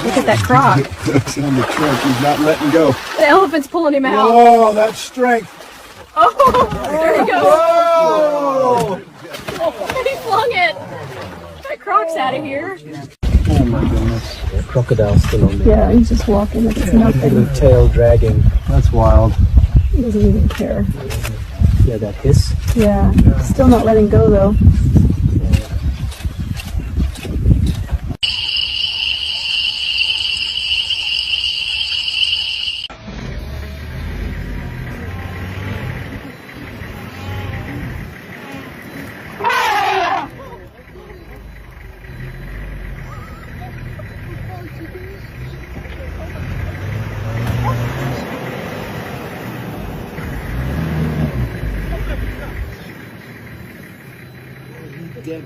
Look at that croc. That's on the trunk. He's not letting go. The elephant's pulling him out. Oh, that's strength. Oh, there he goes. Whoa! He flung it. That croc's out of here. Oh my goodness. The crocodile's still on there. Yeah, he's just walking. It's nothing. The tail dragging. That's wild. He doesn't even care. Yeah, that hiss. Yeah, still not letting go though. Dead.